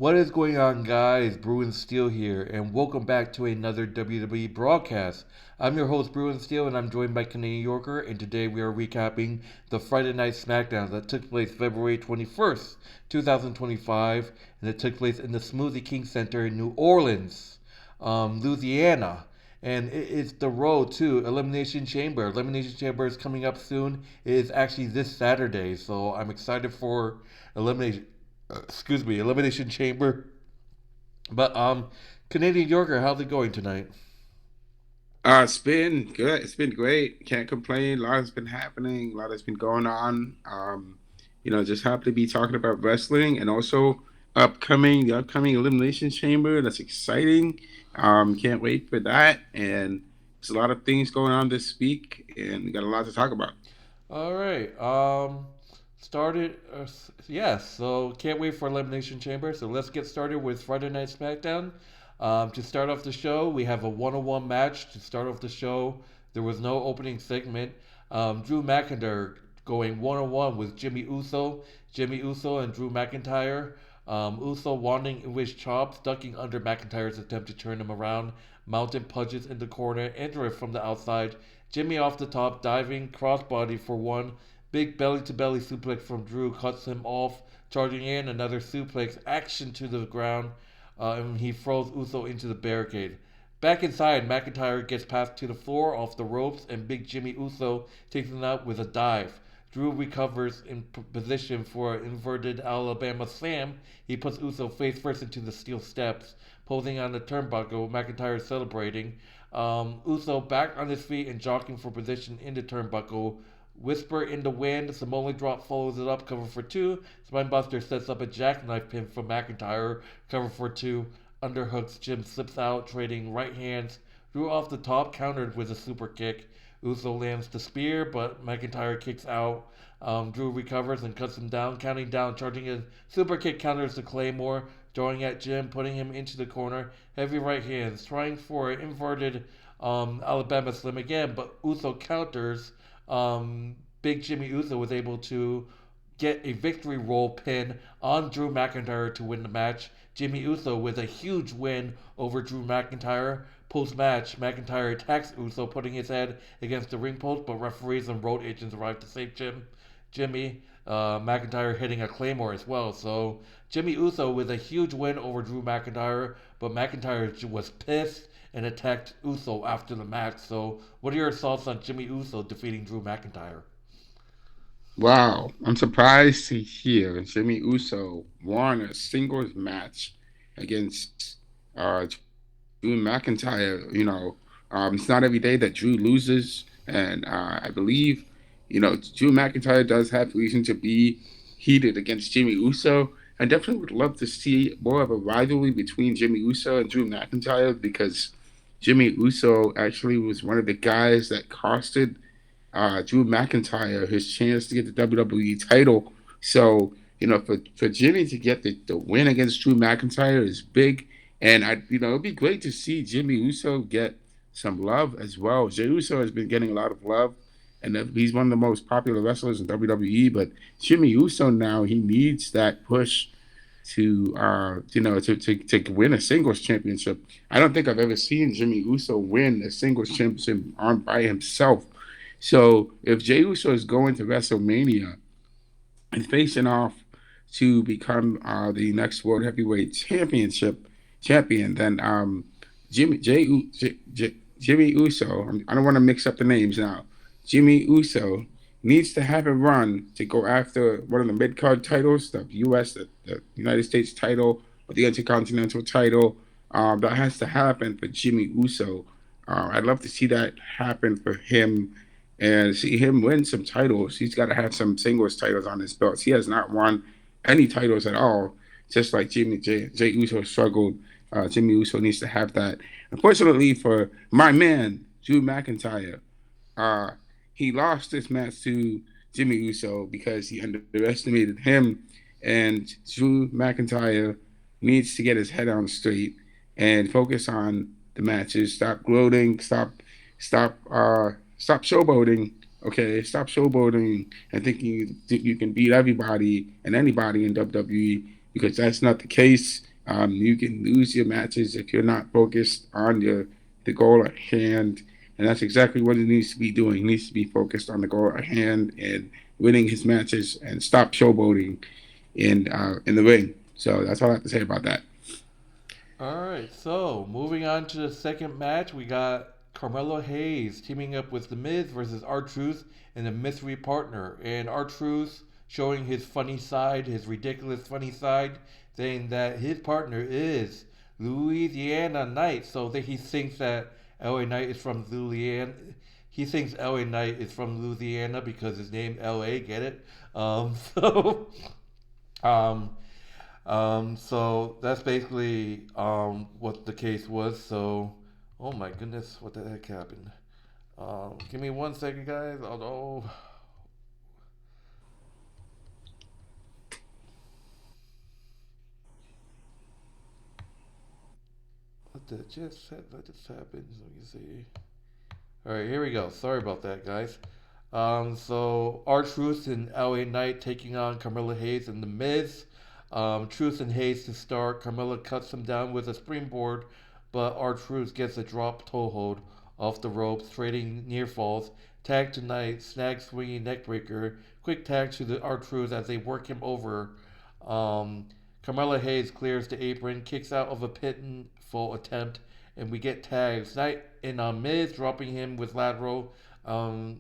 What is going on, guys? Bruin Steel here, and welcome back to another WWE broadcast. I'm your host, Bruin Steel, and I'm joined by Canadian Yorker, and today we are recapping the Friday Night Smackdown that took place February 21st, 2025, and it took place in the Smoothie King Center in New Orleans, Louisiana. And it's the road to Elimination Chamber. Elimination Chamber is coming up soon. It is actually this Saturday, so I'm excited for Elimination Elimination Chamber. But Canadian Yorker, how's it going tonight? It's been good. It's been great. Can't complain. A lot has been happening. A lot has been going on. Just happy to be talking about wrestling and also the upcoming Elimination Chamber. That's exciting. Can't wait for that. And there's a lot of things going on this week, and we got a lot to talk about. All right. Started. Yes. So can't wait for Elimination Chamber. So let's get started with Friday Night SmackDown. To start off the show, we have a one-on-one match. To start off the show, there was no opening segment. Drew McIntyre going one-on-one with Jimmy Uso. Jimmy Uso and Drew McIntyre. Uso wanting with chops, ducking under McIntyre's attempt to turn him around. Mountain punches in the corner, enter it from the outside. Jimmy off the top, diving crossbody for one. Big belly to belly suplex from Drew cuts him off, charging in another suplex, action to the ground, and he throws Uso into the barricade. Back inside, McIntyre gets passed to the floor off the ropes, and Big Jimmy Uso takes him out with a dive. Drew recovers in position for an inverted Alabama slam. He puts Uso face first into the steel steps, posing on the turnbuckle. McIntyre is celebrating. Uso back on his feet and jockeying for position in the turnbuckle. Whisper in the wind. Samoan drop follows it up. Cover for two. Spinebuster sets up a jackknife pin for McIntyre. Cover for two. Underhooks. Jim slips out, trading right hands. Drew off the top, countered with a super kick. Uso lands the spear, but McIntyre kicks out. Drew recovers and cuts him down, counting down, charging a super kick counters the Claymore, throwing at Jim, putting him into the corner. Heavy right hands, trying for an inverted Alabama Slim again, but Uso counters. Big Jimmy Uso was able to get a victory roll pin on Drew McIntyre to win the match. Jimmy Uso with a huge win over Drew McIntyre. Post match, McIntyre attacks Uso, putting his head against the ring post, but referees and road agents arrive to save Jimmy. McIntyre hitting a claymore as well. So Jimmy Uso with a huge win over Drew McIntyre, but McIntyre was pissed and attacked Uso after the match. So what are your thoughts on Jimmy Uso defeating Drew McIntyre? Wow, I'm surprised to hear Jimmy Uso won a singles match against Drew McIntyre. It's not every day that Drew loses, and I believe, Drew McIntyre does have reason to be heated against Jimmy Uso. I definitely would love to see more of a rivalry between Jimmy Uso and Drew McIntyre because Jimmy Uso actually was one of the guys that costed Drew McIntyre his chance to get the WWE title. So, for Jimmy to get the win against Drew McIntyre is big. And it'd be great to see Jimmy Uso get some love as well. Jey Uso has been getting a lot of love, and he's one of the most popular wrestlers in WWE. But Jimmy Uso now he needs that push to to win a singles championship. I don't think I've ever seen Jimmy Uso win a singles championship on by himself. So if Jey Uso is going to WrestleMania and facing off to become the next World Heavyweight Championship champion, then Jimmy Uso. I don't want to mix up the names now. Jimmy Uso needs to have a run to go after one of the mid card titles, the U.S., the United States title, or the Intercontinental title. That has to happen for Jimmy Uso. I'd love to see that happen for him and see him win some titles. He's got to have some singles titles on his belt. He has not won any titles at all, just like Jey Uso struggled. Jimmy Uso needs to have that. Unfortunately for my man, Drew McIntyre, uh, he lost this match to Jimmy Uso because he underestimated him. And Drew McIntyre needs to get his head on straight and focus on the matches. Stop gloating. Stop showboating. Okay, stop showboating and thinking you can beat everybody and anybody in WWE because that's not the case. You can lose your matches if you're not focused on the goal at hand, and that's exactly what he needs to be doing. He needs to be focused on the goal at hand and winning his matches and stop showboating in the ring. So that's all I have to say about that. All right, so moving on to the second match, we got Carmelo Hayes teaming up with The Miz versus R-Truth and a mystery partner. And R-Truth showing his funny side, his ridiculous funny side, saying that his partner is Louisiana Knight. So that he thinks that LA Knight is from Louisiana. He thinks LA Knight is from Louisiana because his name LA. Get it? So um, so that's basically what the case was. So, oh my goodness, what the heck happened? Give me 1 second, guys. Although, what just happened? Let me see. All right, here we go. Sorry about that, guys. So R-Truth and LA Knight taking on Carmelo Hayes and The Miz. Truth and Hayes to start. Carmelo cuts him down with a springboard, but R-Truth gets a drop toe hold off the ropes, trading near falls. Tag to Knight, snag swinging neckbreaker. Quick tag to the R-Truth as they work him over. Um, Carmelo Hayes clears the apron, kicks out of a pinfall attempt, and we get tags. Knight and Miz dropping him with lateral,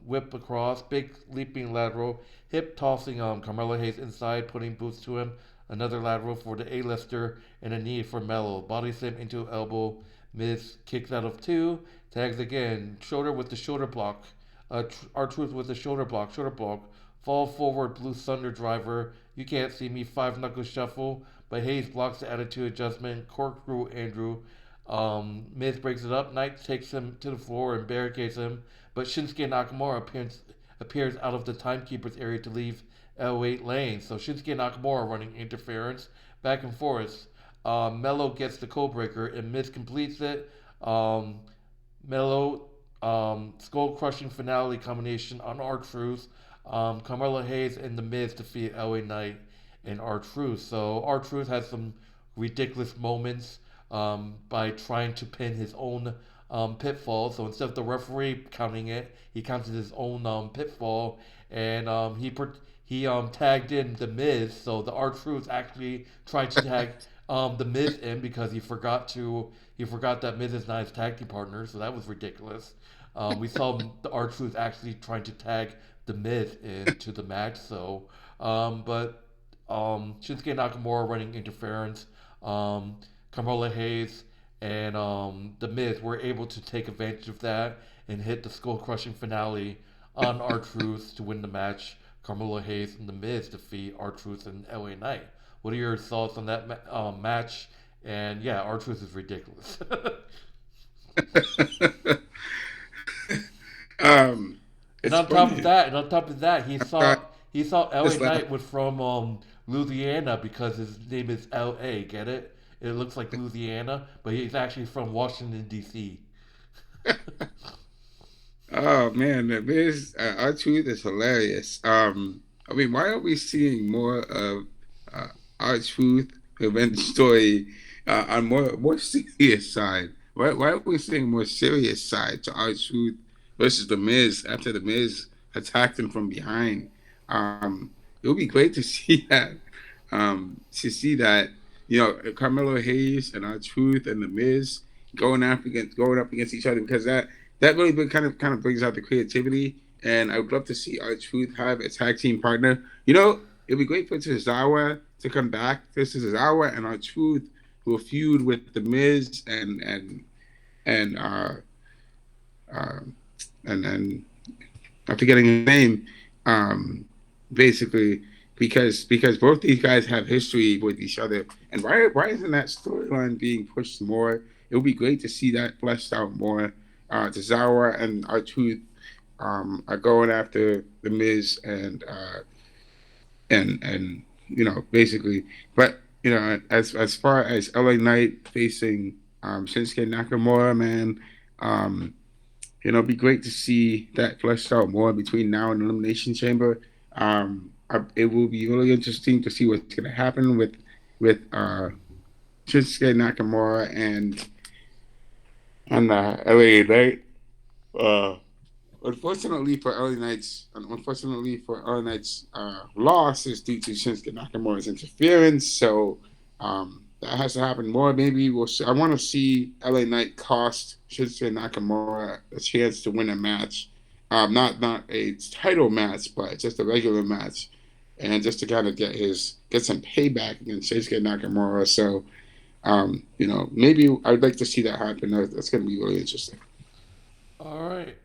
whip across, big leaping lateral, hip tossing Carmelo Hayes inside, putting boots to him. Another lateral for the A-lister and a knee for Mello. Body slam into elbow. Miz kicks out of two. Tags again. Shoulder with the shoulder block. R-Truth with the shoulder block. Shoulder block. Fall forward Blue Thunder driver. You can't see me. Five knuckle shuffle. But Hayes blocks the attitude adjustment. Corkscrew Andrew. Miz breaks it up. Knight takes him to the floor and barricades him. But Shinsuke Nakamura appears out of the timekeeper's area to leave L8 lane. So Shinsuke Nakamura running interference back and forth. Mello gets the code breaker and Miz completes it. Mello skull crushing finale combination on R-Truth. Carmelo Hayes and The Miz defeat LA Knight and R-Truth. So R-Truth has some ridiculous moments by trying to pin his own pitfall. So instead of the referee counting it, he counted his own pitfall, and he tagged in the Miz. So the R-Truth actually tried to tag the Miz in because he forgot that Miz is not his tag team partner. So that was ridiculous. We saw the R-Truth actually trying to tag the Miz into the match. So, but Shinsuke Nakamura running interference. Carmelo Hayes and The Miz were able to take advantage of that and hit the skull crushing finale on R-Truth to win the match. Carmelo Hayes and The Miz defeat R-Truth and LA Knight. What are your thoughts on that match? And yeah, R-Truth is ridiculous. um, And it's on top of funny. that, and on top of that, he thought LA Just laugh. Knight was from Louisiana because his name is LA. Get it? It looks like Louisiana, but he's actually from Washington D.C. Oh man, this our tweet is hilarious. I mean, why are we seeing more of uh, our truth revenge story on more serious side? Why are we seeing more serious side to our truth versus the Miz after the Miz attacked him from behind? It would be great to see that. To see that Carmelo Hayes and our truth and the Miz going up against each other because that really kind of brings out the creativity. And I would love to see our truth have a tag team partner. It'd be great for Tozawa to come back. This is Tozawa and our truth will feud with the Miz and uh, and I'm forgetting his name. Um, Basically, because both these guys have history with each other, and why isn't that storyline being pushed more? It would be great to see that fleshed out more. Tozawa and our truth are going after the Miz and basically, but as far as LA Knight facing Shinsuke Nakamura, man, um, it'd be great to see that fleshed out more between now and Elimination Chamber. It will be really interesting to see what's going to happen with Shinsuke Nakamura and LA Knight. Uh, unfortunately for LA Knight's loss is due to Shinsuke Nakamura's interference. So that has to happen more. Maybe we'll see. I want to see LA Knight cost Shinsuke Nakamura a chance to win a match. Not a title match, but just a regular match, and just to kind of get some payback against Shinsuke Nakamura. So maybe I'd like to see that happen. That's going to be really interesting. All right.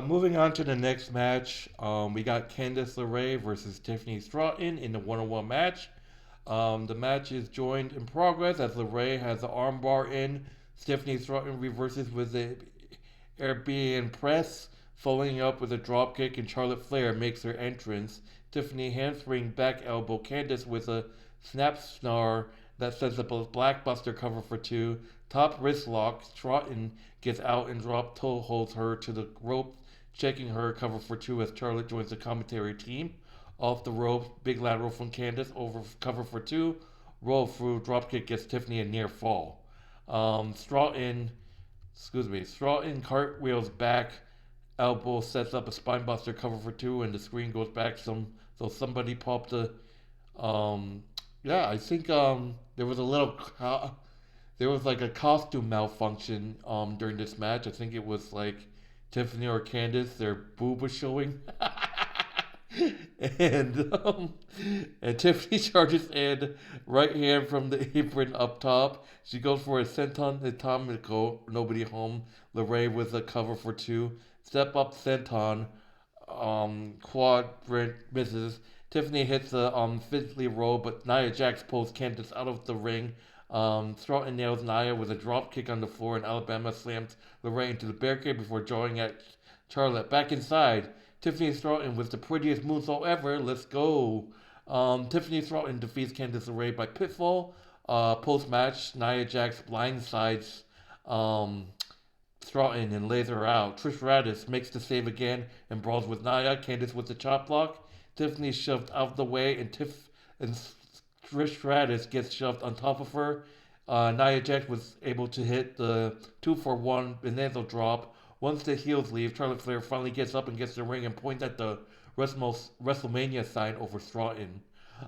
Moving on to the next match, we got Candace LeRae versus Tiffany Stratton in the one-on-one match. The match is joined in progress as LeRae has the armbar in. Tiffany Stratton reverses with the Airbnb press, following up with a dropkick, and Charlotte Flair makes her entrance. Tiffany handspring back elbow Candace with a snap snare that sets up a blackbuster cover for two. Top wrist lock, Stratton gets out and drop toe holds her to the rope, checking her cover for two as Charlotte joins the commentary team. Off the rope, big lateral from Candace over cover for two. Roll through, dropkick gets Tiffany a near fall. Stratton cartwheels back, elbow sets up a spinebuster cover for two, and the screen goes back so somebody popped a I think there was a there was like a costume malfunction during this match. I think it was like Tiffany or Candace, their boob was showing. and and Tiffany charges in, right hand from the apron up top. She goes for a senton atomico, nobody home. LeRae with a cover for two. Step up senton, quadrant misses. Tiffany hits a physically roll, but Nia Jax pulls Candace out of the ring. Stratton nails Nia with a drop kick on the floor, and Alabama slams LeRae into the barricade before drawing at Charlotte. Back inside, Tiffany Stratton with the prettiest moonsault ever. Let's go. Tiffany Stratton defeats Candice LeRae by pitfall. Post match, Nia Jax blindsides Stratton and lays her out. Trish Stratus makes the save again and brawls with Nia. Candice with the chop block. Tiffany is shoved out of the way, and Trish Stratus gets shoved on top of her. Nia Jax was able to hit the 2-for-1 Benzo drop. Once the heels leave, Charlotte Flair finally gets up and gets the ring and points at the WrestleMania sign over Stratton.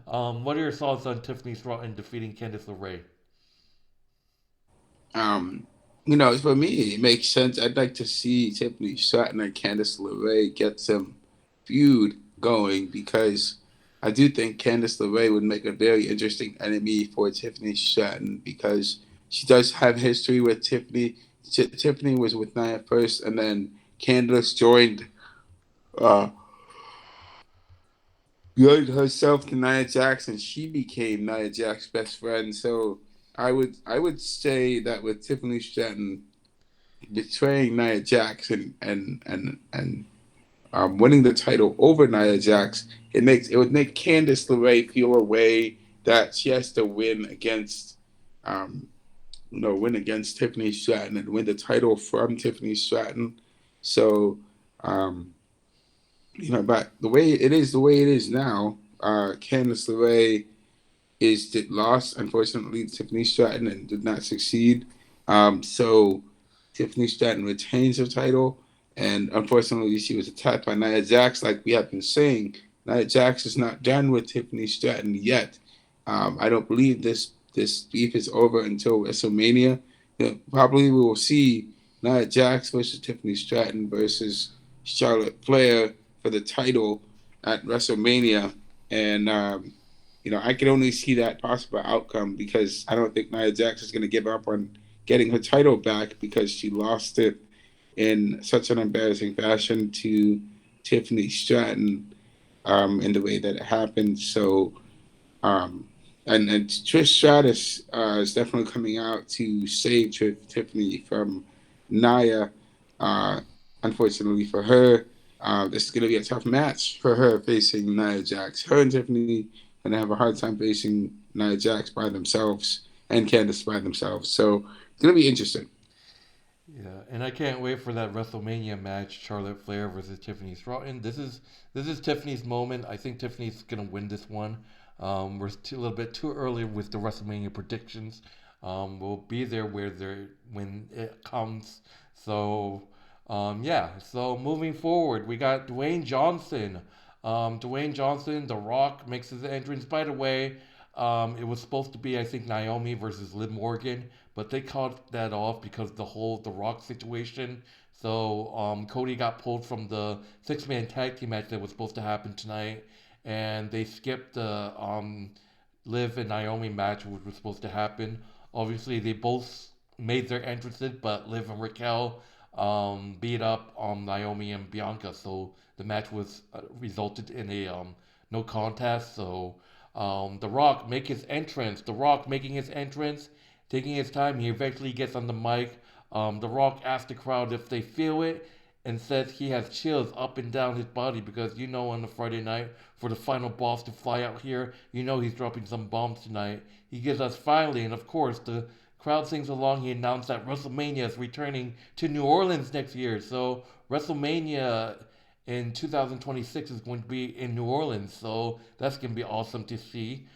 What are your thoughts on Tiffany Stratton defeating Candice LeRae? For me, it makes sense. I'd like to see Tiffany Stratton and Candice LeRae get some feud going because I do think Candice LeRae would make a very interesting enemy for Tiffany Stratton because she does have history with Tiffany. Tiffany was with Nia first, and then Candice uh, joined herself to Nia Jax, and she became Nia Jax's best friend. So I would say that with Tiffany Stratton betraying Nia Jax and winning the title over Nia Jax, it would make Candice LeRae feel a way that she has to um, win against Tiffany Stratton and win the title from Tiffany Stratton. So, um, but the way it is now, Candice LeRae lost, unfortunately, to Tiffany Stratton and did not succeed. So Tiffany Stratton retains her title, and unfortunately, she was attacked by Nia Jax. Like we have been saying, Nia Jax is not done with Tiffany Stratton yet. I don't believe this beef is over until WrestleMania. Probably we will see Nia Jax versus Tiffany Stratton versus Charlotte Flair for the title at WrestleMania, and I can only see that possible outcome because I don't think Nia Jax is going to give up on getting her title back because she lost it in such an embarrassing fashion to Tiffany Stratton in the way that it happened. So, um, and Trish Stratus is definitely coming out to save Tiffany from Nia. Uh, Unfortunately for her, this is going to be a tough match for her facing Nia Jax. Her and Tiffany going to have a hard time facing Nia Jax by themselves and Candice by themselves. So it's going to be interesting. Yeah, and I can't wait for that WrestleMania match, Charlotte Flair versus Tiffany Stratton. This is Tiffany's moment. I think Tiffany's gonna win this one. A little bit too early with the WrestleMania predictions. We'll be there when it comes. So, yeah. So moving forward, we got Dwayne Johnson. Dwayne Johnson, The Rock makes his entrance. By the way, it was supposed to be, I think, Naomi versus Liv Morgan, but they called that off because the whole The Rock situation. So Cody got pulled from the six-man tag team match that was supposed to happen tonight, and they skipped the Liv and Naomi match, which was supposed to happen. Obviously, they both made their entrances, but Liv and Raquel beat up Naomi and Bianca, so the match was resulted in a no contest. So The Rock make his entrance. The Rock making his entrance, taking his time. He eventually gets on the mic. The Rock asks the crowd if they feel it and says he has chills up and down his body because on the Friday night for the final boss to fly out here, he's dropping some bombs tonight. He gives us finally, and of course, the crowd sings along. He announced that WrestleMania is returning to New Orleans next year. So WrestleMania in 2026 is going to be in New Orleans. So that's going to be awesome to see.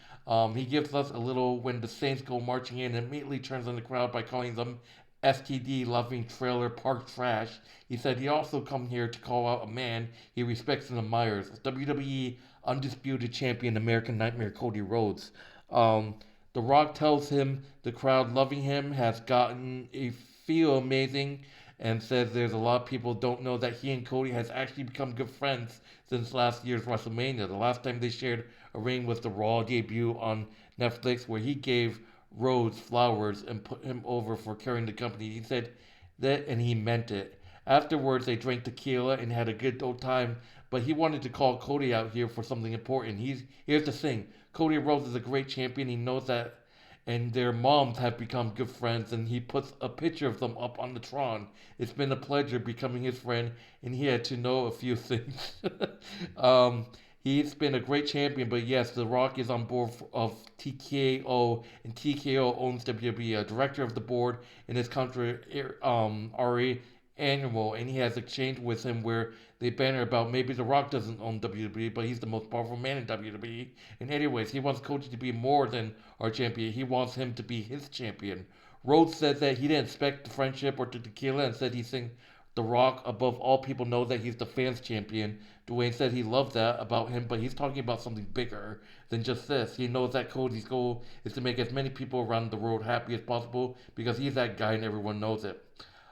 He gives us a little when the Saints go marching in and immediately turns on the crowd by calling them STD loving trailer park trash. He said he also come here to call out a man he respects and admires, WWE Undisputed Champion American Nightmare Cody Rhodes. Um, the Rock tells him the crowd loving him has gotten a feel amazing and says there's a lot of people don't know that he and Cody has actually become good friends since last year's WrestleMania. The last time they shared a ring was the Raw debut on Netflix where he gave Rhodes flowers and put him over for carrying the company. He said that and he meant it. Afterwards, they drank tequila and had a good old time, but he wanted to call Cody out here for something important. Here's the thing Cody Rhodes is a great champion. He knows that, and their moms have become good friends, and he puts a picture of them up on the Tron. It's been a pleasure becoming his friend, and he had to know a few things. um, he's been a great champion, but yes, The Rock is on board of TKO, and TKO owns WWE. A director of the board in his country, Ari Annual, and he has exchange with him where they banter about maybe The Rock doesn't own WWE, but he's the most powerful man in WWE. And anyways, he wants Cody to be more than our champion. He wants him to be his champion. Rhodes said that he didn't expect the friendship or the tequila and said he thinks The Rock above all people know that he's the fans champion. Dwayne said he loved that about him, but he's talking about something bigger than just this. He knows that Cody's goal is to make as many people around the world happy as possible because he's that guy and everyone knows it.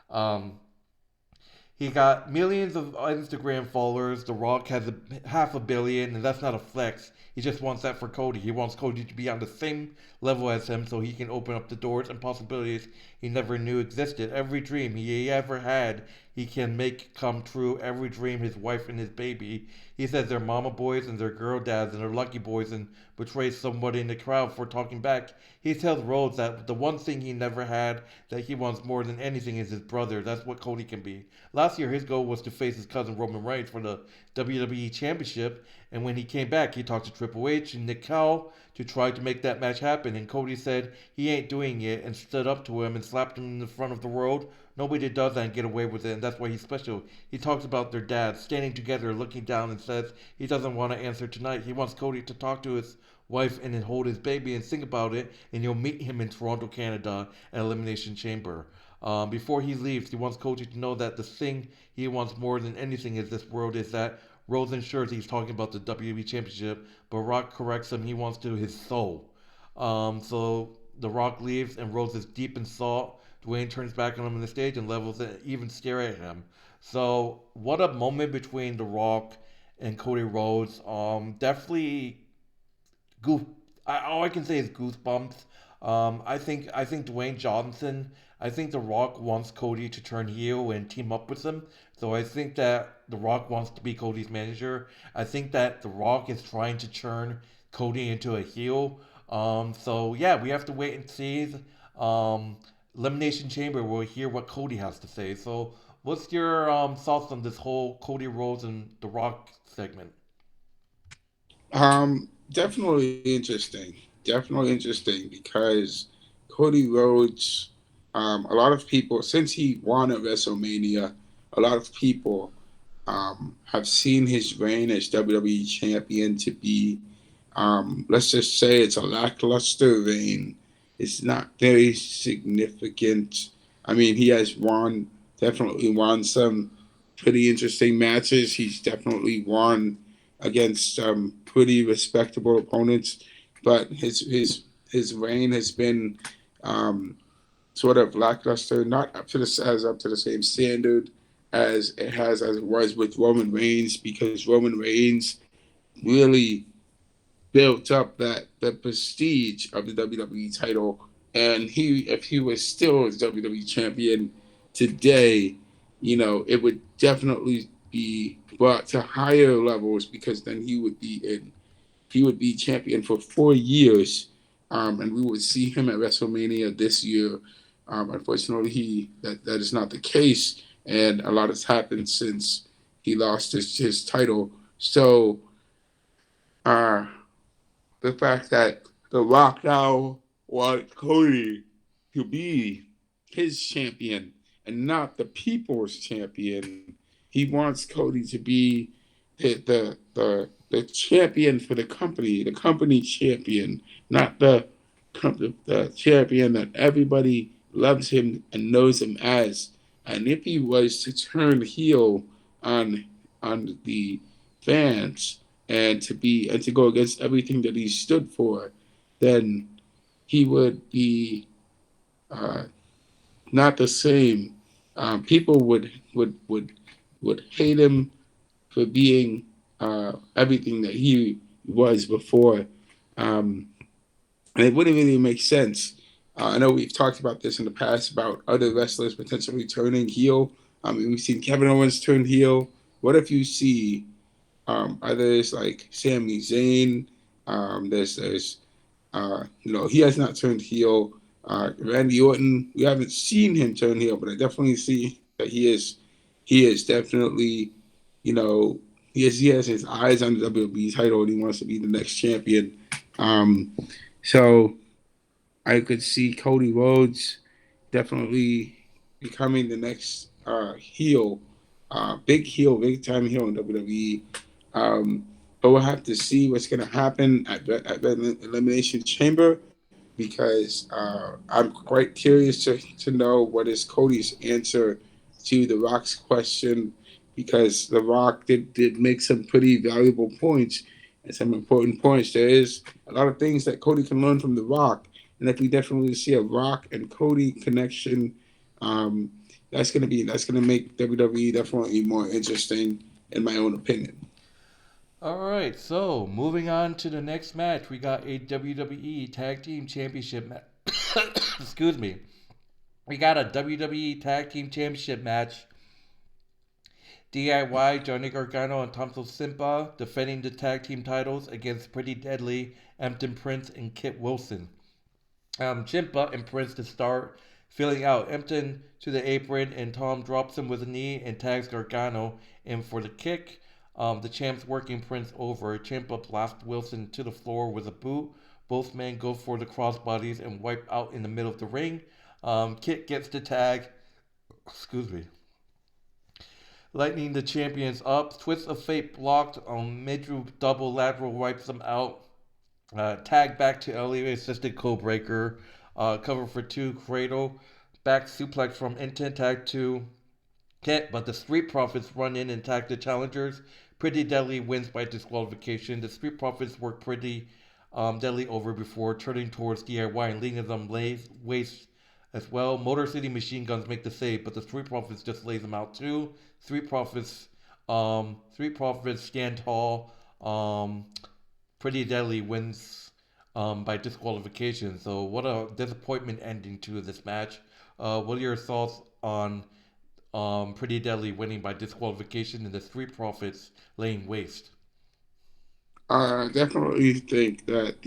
Um, he got millions of Instagram followers. The Rock has half a billion, and that's not a flex. He just wants that for Cody. He wants Cody to be on the same level as him so he can open up the doors and possibilities he never knew existed. Every dream he ever had, he can make come true. Every dream his wife and his baby. He says they're mama boys and they're girl dads and they're lucky boys and betrays somebody in the crowd for talking back. He tells Rhodes that the one thing he never had that he wants more than anything is his brother. That's what Cody can be. Last year, his goal was to face his cousin Roman Reigns for the WWE Championship, and when he came back, he talked to Triple H and Nick Kyle to try to make that match happen. And Cody said he ain't doing it and stood up to him and slapped him in the front of the world. Nobody does that and get away with it, and that's why he's special. He talks about their dads standing together, looking down, and says he doesn't want to answer tonight. He wants Cody to talk to his wife and then hold his baby and think about it, and you'll meet him in Toronto, Canada at Elimination Chamber. Before he leaves, he wants Cody to know that the thing he wants more than anything in this world is that Rhodes ensures he's talking about the WWE Championship, but Rock corrects him. He wants to his soul. So The Rock leaves, and Rhodes is deep in thought. Dwayne turns back on him on the stage and levels an even stare at him. So what a moment between The Rock and Cody Rhodes. Definitely goof. All I can say is goosebumps. I think Dwayne Johnson. I think The Rock wants Cody to turn heel and team up with him. So I think that The Rock wants to be Cody's manager. I think that The Rock is trying to turn Cody into a heel. So yeah, we have to wait and see. Um, Elimination Chamber. We'll hear what Cody has to say. So what's your thoughts on this whole Cody Rhodes and The Rock segment? Definitely interesting. Definitely interesting because Cody Rhodes. A lot of people, since he won at WrestleMania, a lot of people have seen his reign as WWE champion to be, let's just say, it's a lackluster reign. It's not very significant. I mean, he has definitely won some pretty interesting matches. He's definitely won against some pretty respectable opponents, but his reign has been um, sort of lackluster, not up to the same standard as it was with Roman Reigns, because Roman Reigns really built up the prestige of the WWE title, and if he was still a WWE champion today, it would definitely be brought to higher levels, because then he would be champion for 4 years, and we would see him at WrestleMania this year. Unfortunately, that is not the case, and a lot has happened since he lost his title. So, uh, the fact that The Rock now wants Cody to be his champion and not the people's champion. He wants Cody to be the champion for the company champion, not the champion that everybody loves him and knows him as. And if he was to turn heel on the fans, and to go against everything that he stood for, then he would be uh, not the same. People would hate him for being everything that he was before, um, and it wouldn't really make sense. I know we've talked about this in the past about other wrestlers potentially turning heel. We've seen Kevin Owens turn heel. What if you see others like Sami Zayn? He has not turned heel. Randy Orton, we haven't seen him turn heel, but I definitely see that he is definitely, you know, he has his eyes on the WWE title, and he wants to be the next champion. Um, so I could see Cody Rhodes definitely becoming the next big time heel in WWE. Um, but we'll have to see what's going to happen at the Elimination Chamber, because I'm quite curious to know what is Cody's answer to The Rock's question, because The Rock did make some pretty valuable points and some important points. There is a lot of things that Cody can learn from The Rock, and if we definitely see a Rock and Cody connection, um, that's gonna make WWE definitely more interesting, in my own opinion. All right, so moving on to the next match, we got a WWE Tag Team Championship match. Excuse me. We got a WWE Tag Team Championship match. DIY, Johnny Gargano and Tommaso Ciampa defending the tag team titles against Pretty Deadly, Empton Prince, and Kit Wilson. Ciampa and Prince to start, filling out Empton to the apron, and Tom drops him with a knee and tags Gargano in for the kick. The champ's working Prince over. Ciampa blasts Wilson to the floor with a boot. Both men go for the crossbodies and wipe out in the middle of the ring. Kit gets the tag. Excuse me. Lightning the champions up. Twist of Fate blocked on Midru double lateral wipes them out. Tag back to Elliot, assisted Codebreaker. Cover for two, Cradle. Back suplex from Intent tag to Kit, but the Street Profits run in and tag the challengers. Pretty Deadly wins by disqualification. The Street Profits work Pretty Deadly over before turning towards DIY and leading them waist as well. Motor City Machine Guns make the save, but the Street Profits just lays them out too. Street Profits stand tall. Pretty Deadly wins by disqualification. So what a disappointment ending to this match. What are your thoughts on Pretty Deadly winning by disqualification and the Street Profits laying waste? I definitely think that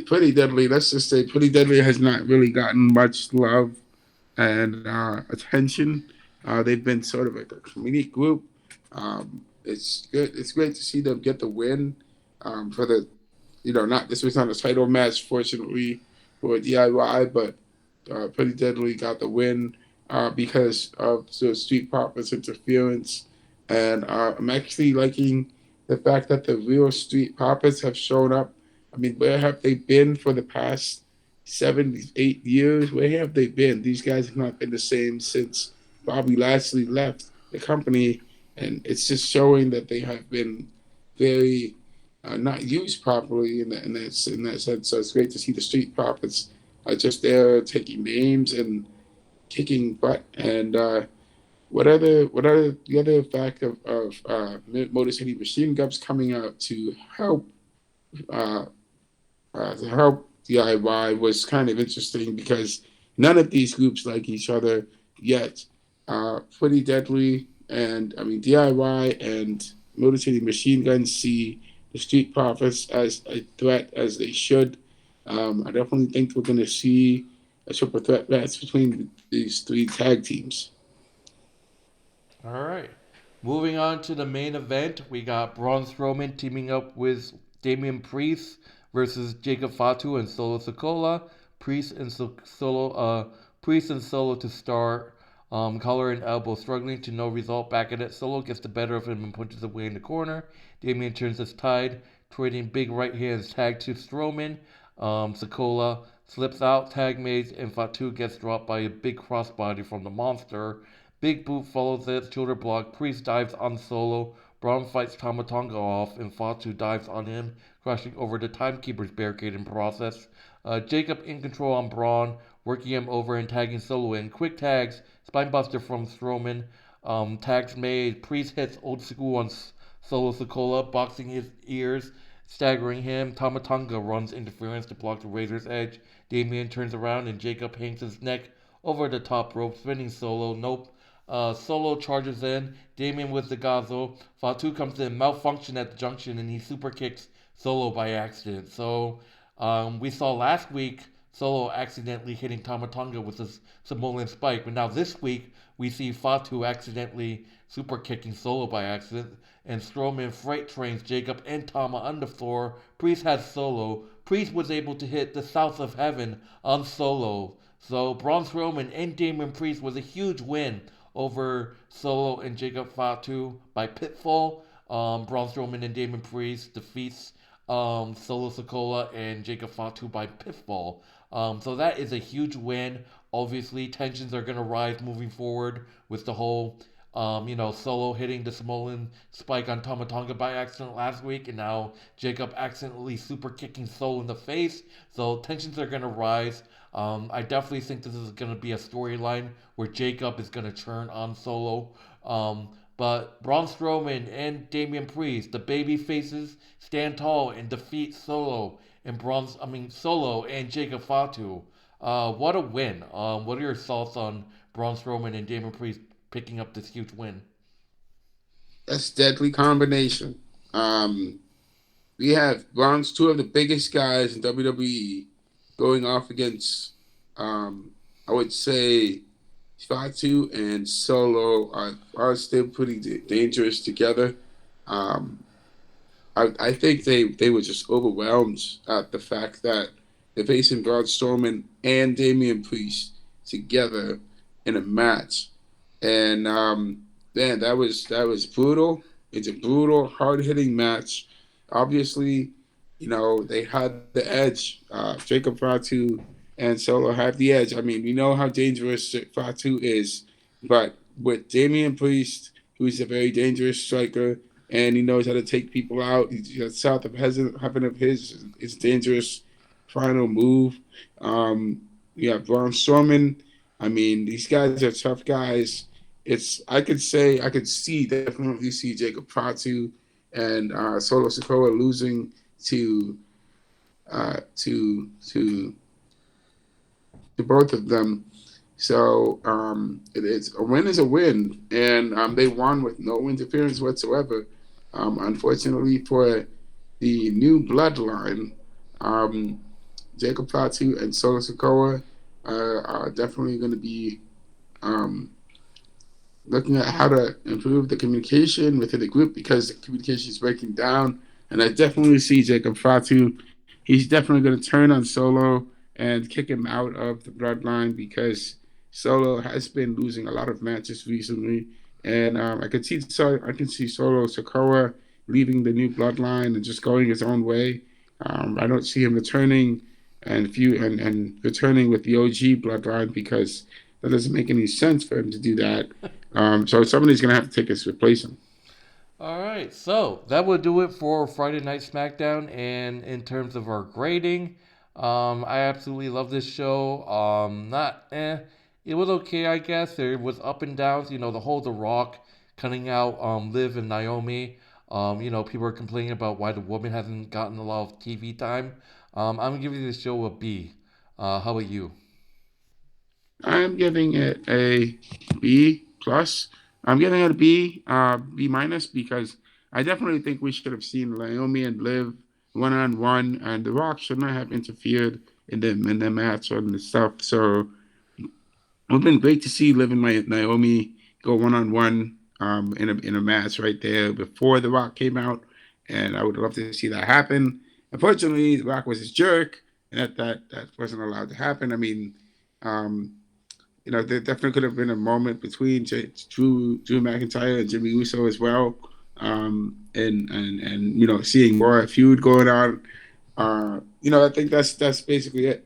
pretty deadly. Let's just say Pretty Deadly has not really gotten much love and attention. They've been sort of like a comedic group. It's good. It's great to see them get the win for the, not this was not a title match, fortunately, for DIY, but Pretty Deadly got the win because of the Street Profits interference. And I'm actually liking the fact that the real Street Profits have shown up. I mean, where have they been for the past 7, 8 years? Where have they been? These guys have not been the same since Bobby Lashley left the company, and it's just showing that they have been very not used properly in that sense. So it's great to see the Street Profits just there taking names and kicking butt. And what other the other fact of Motor City Machine Guns coming out uh, to help DIY was kind of interesting because none of these groups like each other yet. Pretty Deadly and I mean DIY and Motor City Machine Guns see the Street Profits as a threat as they should. I definitely think we're going to see a triple threat match between these three tag teams. All right. Moving on to the main event, we got Braun Strowman teaming up with Damian Priest versus Jacob Fatu and Solo Sikoa. Priest and Solo to start. Collar and elbow struggling to no result. Back at it, Solo gets the better of him and punches away in the corner. Damian turns his tide, trading big right hands tag to Strowman. Sikoa slips out, tag mates, and Fatu gets dropped by a big crossbody from the monster. Big Boot follows it, shoulder block. Priest dives on Solo. Braun fights Tamatonga off, and Fatu dives on him, crashing over the Timekeeper's barricade in process. Jacob in control on Braun, working him over and tagging Solo in. Quick tags, spinebuster from Strowman. Tags made. Priest hits old school on Solo Sikoa, boxing his ears, staggering him. Tamatonga runs interference to block the Razor's Edge. Damien turns around and Jacob hangs his neck over the top rope, spinning Solo. Nope. Solo charges in. Damien with the Gazo. Fatu comes in, malfunction at the junction, and he super kicks Solo by accident. So we saw last week Solo accidentally hitting Tamatonga with his Samoan spike, but now this week we see Fatu accidentally super kicking Solo by accident, and Strowman freight trains Jacob and Tama on the floor. Priest has Solo. Priest was able to hit the South of Heaven on Solo. So Braun Strowman and Damian Priest was a huge win over Solo and Jacob Fatu by pitfall. Braun Strowman and Damian Priest defeats Solo Sikoa and Jacob Fatu by pitfall. So that is a huge win. Obviously, tensions are going to rise moving forward with the whole, Solo hitting the Samoan spike on Tomatonga by accident last week, and now Jacob accidentally super kicking Solo in the face. So tensions are going to rise. I definitely think this is going to be a storyline where Jacob is going to turn on Solo. But Braun Strowman and Damian Priest, the baby faces, stand tall and defeat Solo and Jacob Fatu. What a win. What are your thoughts on Braun Strowman and Damian Priest picking up this huge win? That's deadly combination. Um, we have Braun's two of the biggest guys in WWE going off against, I would say, Fatu and Solo are still pretty dangerous together. Um, I think they were just overwhelmed at the fact that they're facing Braun Strowman and Damian Priest together in a match, and man, that was brutal. It's a brutal, hard hitting match. Obviously, they had the edge. Jacob Fatu and Solo have the edge. I mean, we know how dangerous Fatu is, but with Damian Priest, who's a very dangerous striker, and he knows how to take people out. He's got South of Heaven of his dangerous final move. We have Braun Strowman. I mean, these guys are tough guys. I could definitely see Jacob Fatu and Solo Sikoa losing to to both of them. So it's a win is a win, and they won with no interference whatsoever. Unfortunately for the new bloodline, um, Jacob Fatu and Solo Sikoa are definitely going to be um, looking at how to improve the communication within the group because the communication is breaking down. And I definitely see Jacob Fatu. He's definitely going to turn on Solo and kick him out of the bloodline because Solo has been losing a lot of matches recently, and I can see Solo Sokoa leaving the new bloodline and just going his own way. I don't see him returning and returning with the OG bloodline because that doesn't make any sense for him to do that. So somebody's gonna have to take his replacement. All right, so that will do it for Friday Night SmackDown. And in terms of our grading, I absolutely love this show. Not it was okay, I guess. There was up and downs. The whole The Rock cutting out Liv and Naomi. People are complaining about why the woman hasn't gotten a lot of TV time. I'm gonna give you this show a B. How about you? I'm giving it a B plus. I'm giving it a B minus because I definitely think we should have seen Naomi and Liv one on one, and The Rock should not have interfered in the match and the stuff. So it would have been great to see Liv and Naomi go one on one in a match right there before The Rock came out, and I would love to see that happen. Unfortunately, The Rock was his jerk, and that wasn't allowed to happen. I mean, um, there definitely could have been a moment between Drew McIntyre and Jimmy Uso as well, and seeing more feud going on. I think that's basically it.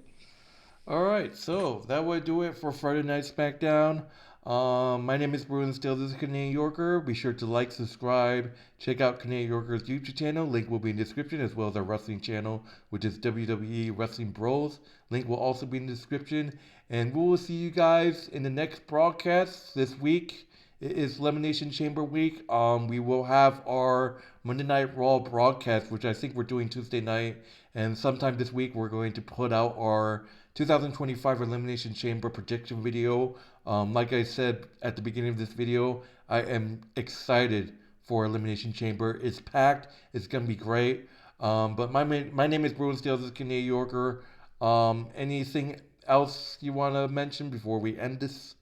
All right, so that would do it for Friday Night SmackDown. My name is Bruin Still. This is Canadian Yorker. Be sure to like, subscribe, check out Canadian Yorker's YouTube channel. Link will be in the description, as well as our wrestling channel, which is WWE Wrestling Bros. Link will also be in the description. And we will see you guys in the next broadcast this week. It is Elimination Chamber week. We will have our Monday Night Raw broadcast, which I think we're doing Tuesday night. And sometime this week, we're going to put out our 2025 Elimination Chamber prediction video. Like I said at the beginning of this video, I am excited for Elimination Chamber. It's packed. It's gonna be great. But my name is Bruin Steele. This is Canadian Yorker. Anything else you want to mention before we end this?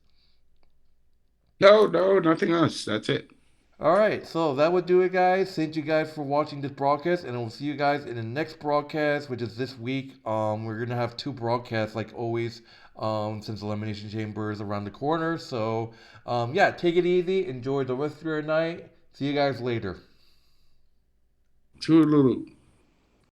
No, no, nothing else. That's it. All right, so that would do it, guys. Thank you guys for watching this broadcast, and we'll see you guys in the next broadcast, which is this week. We're gonna have two broadcasts, like always, since Elimination Chamber is around the corner. So, yeah, take it easy. Enjoy the rest of your night. See you guys later. Toodaloo.